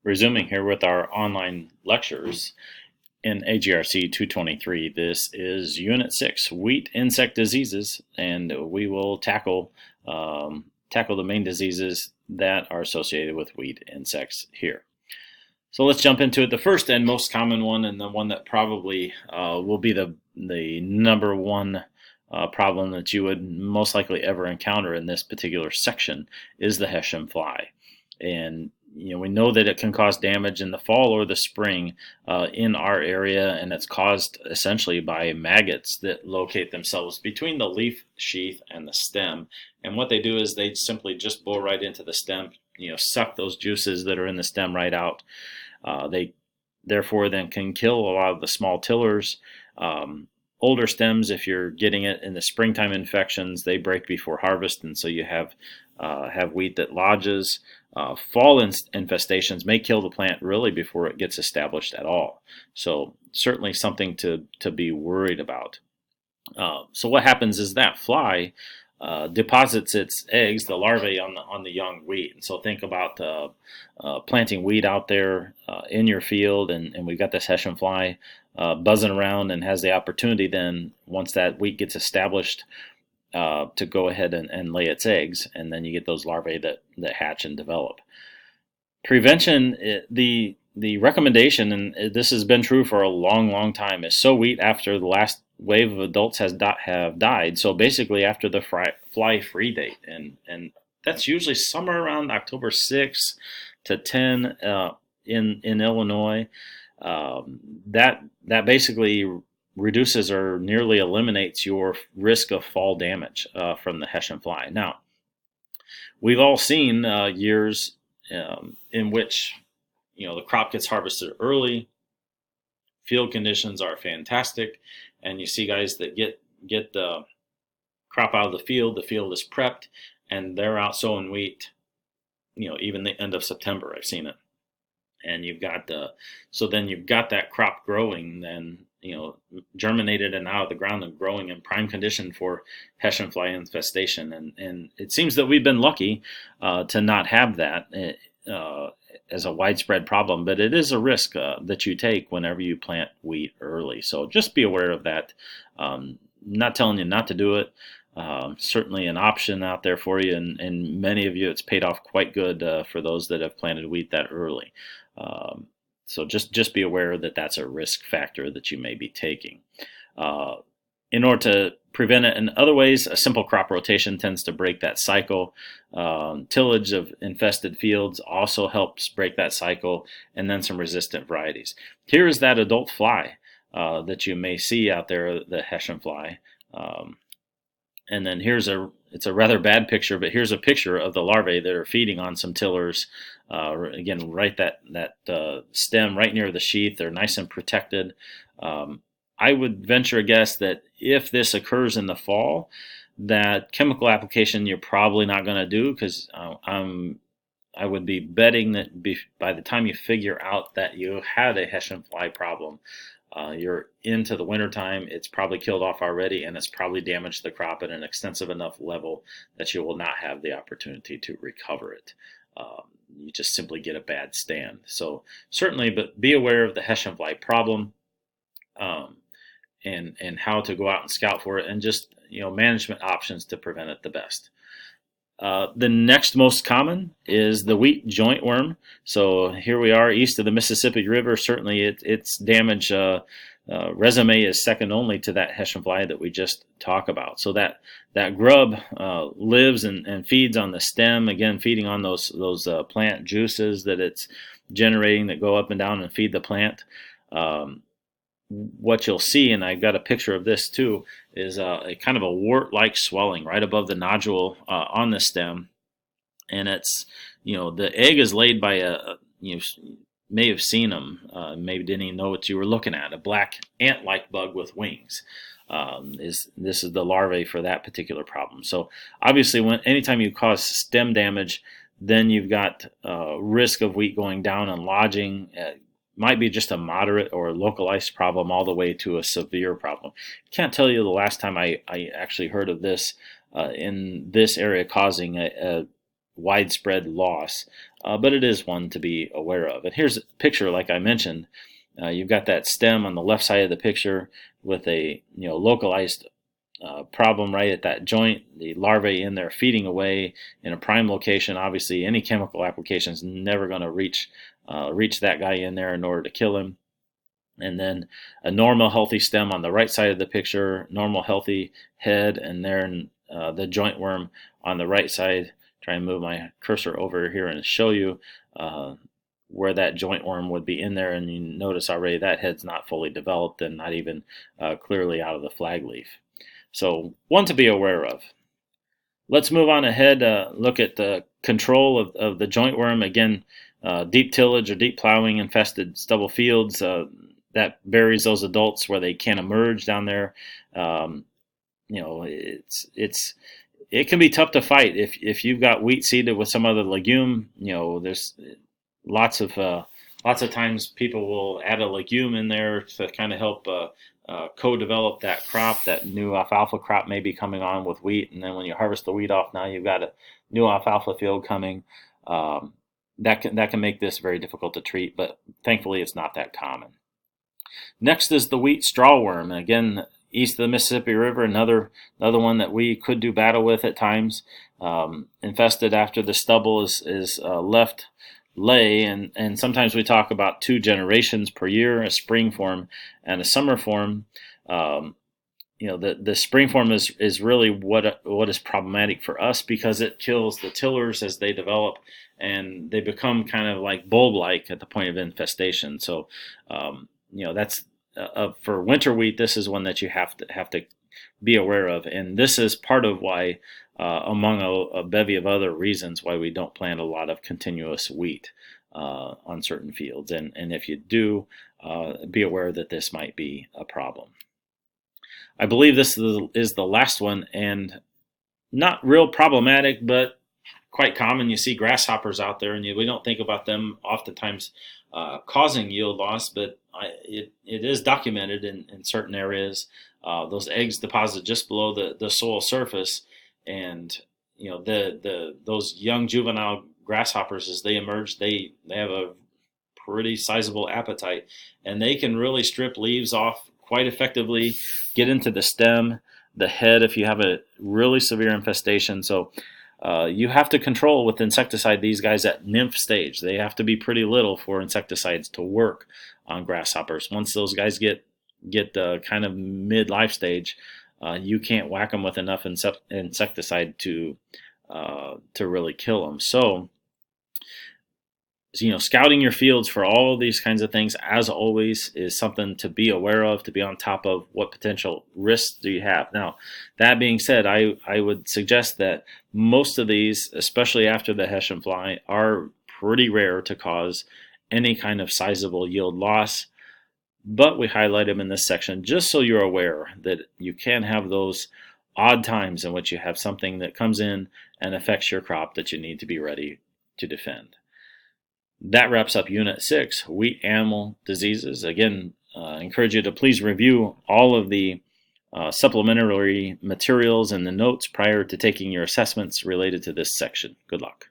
Resuming here with our online lectures in AGRC 223, this is Unit 6, Wheat Insect Diseases, and we will tackle the main diseases that are associated with wheat insects here. So let's jump into it. The first and most common one, and the one that probably will be the number one problem that you would most likely ever encounter in this particular section, is the Hessian fly. And we know that it can cause damage in the fall or the spring in our area, and it's caused essentially by maggots that locate themselves between the leaf sheath and the stem. And what they do is they simply just bore right into the stem, suck those juices that are in the stem right out. They therefore then can kill a lot of the small tillers. Older stems, if you're getting it in the springtime infections, they break before harvest, and so you have wheat that lodges. Fall infestations may kill the plant really before it gets established at all. So certainly something to be worried about. So what happens is that fly deposits its eggs, the larvae, on the young wheat. And so think about planting wheat out there in your field, and we've got this Hessian fly buzzing around and has the opportunity then, once that wheat gets established, to go ahead and lay its eggs, and then you get those larvae that hatch and develop. Prevention, the recommendation, and this has been true for a long time, is sow wheat after the last wave of adults have died. So basically after the fly free date, and that's usually somewhere around October 6th to 10 in Illinois. That basically reduces or nearly eliminates your risk of fall damage from the Hessian fly. Now, we've all seen years in which the crop gets harvested early, field conditions are fantastic, and you see guys that get the crop out of the field is prepped, and they're out sowing wheat, even the end of September. I've seen it. And you've got that crop growing, then germinated and out of the ground and growing in prime condition for Hessian fly infestation. And it seems that we've been lucky to not have that as a widespread problem, but it is a risk that you take whenever you plant wheat early. So just be aware of that. Not telling you not to do it. Certainly an option out there for you, and many of you, it's paid off quite good for those that have planted wheat that early. So just be aware that that's a risk factor that you may be taking. In order to prevent it in other ways, a simple crop rotation tends to break that cycle. Tillage of infested fields also helps break that cycle, and then some resistant varieties. Here is that adult fly that you may see out there, the Hessian fly. And then it's a rather bad picture, but here's a picture of the larvae that are feeding on some tillers. Again, right that stem right near the sheath. They're nice and protected. I would venture a guess that if this occurs in the fall, that chemical application you're probably not going to do, because I would be betting that by the time you figure out that you had a Hessian fly problem, you're into the wintertime, it's probably killed off already, and it's probably damaged the crop at an extensive enough level that you will not have the opportunity to recover it. You just simply get a bad stand. So certainly, but be aware of the Hessian fly problem, and how to go out and scout for it, and just management options to prevent it the best. The next most common is the wheat joint worm. So here we are east of the Mississippi River. Certainly its damage resume is second only to that Hessian fly that we just talked about. So that grub lives and feeds on the stem, again feeding on those plant juices that it's generating that go up and down and feed the plant. What you'll see, and I've got a picture of this too, is a kind of a wart-like swelling right above the nodule on the stem, and it's the egg is laid by you may have seen them, maybe didn't even know what you were looking at, a black ant-like bug with wings. This is the larvae for that particular problem. So obviously, anytime you cause stem damage, then you've got risk of wheat going down and lodging. Might be just a moderate or localized problem all the way to a severe problem. Can't tell you the last time I actually heard of this in this area causing a widespread loss, but it is one to be aware of. And here's a picture, like I mentioned. You've got that stem on the left side of the picture with a localized problem right at that joint. The larvae in there feeding away in a prime location. Obviously, any chemical application is never going to reach that guy in there in order to kill him. And then a normal healthy stem on the right side of the picture, normal healthy head, and then the joint worm on the right side. Try and move my cursor over here and show you where that joint worm would be in there, and you notice already that head's not fully developed and not even clearly out of the flag leaf. So one to be aware of. Let's move on ahead, look at the control of the joint worm. Again, deep tillage or deep plowing infested stubble fields, that buries those adults where they can't emerge down there. It can be tough to fight if you've got wheat seeded with some other legume. There's lots of times people will add a legume in there to kind of help co-develop that crop. That new alfalfa crop may be coming on with wheat, and then when you harvest the wheat off, now you've got a new alfalfa field coming. That can make this very difficult to treat, but thankfully it's not that common. Next is the wheat straw worm. Again, east of the Mississippi River, another one that we could do battle with at times. Infested after the stubble is left lay, and sometimes we talk about 2 generations per year, a spring form and a summer form. The spring form is really what is problematic for us, because it kills the tillers as they develop, and they become kind of like bulb-like at the point of infestation. So that's for winter wheat. This is one that you have to be aware of, and this is part of why, among a bevy of other reasons, why we don't plant a lot of continuous wheat on certain fields. And if you do, be aware that this might be a problem. I believe this is the last one, and not real problematic, but quite common. You see grasshoppers out there, and we don't think about them oftentimes causing yield loss, but it is documented in certain areas. Those eggs deposit just below the soil surface, and those young juvenile grasshoppers, as they emerge, they have a pretty sizable appetite, and they can really strip leaves off quite effectively, get into the stem, the head if you have a really severe infestation. So you have to control with insecticide these guys at nymph stage. They have to be pretty little for insecticides to work on grasshoppers. Once those guys get kind of mid-life stage, you can't whack them with enough insecticide to really kill them. So scouting your fields for all of these kinds of things, as always, is something to be aware of, to be on top of. What potential risks do you have? Now, that being said, I would suggest that most of these, especially after the Hessian fly, are pretty rare to cause any kind of sizable yield loss. But we highlight them in this section just so you're aware that you can have those odd times in which you have something that comes in and affects your crop that you need to be ready to defend. That wraps up Unit 6, Wheat Animal Diseases. Again, I encourage you to please review all of the supplementary materials and the notes prior to taking your assessments related to this section. Good luck.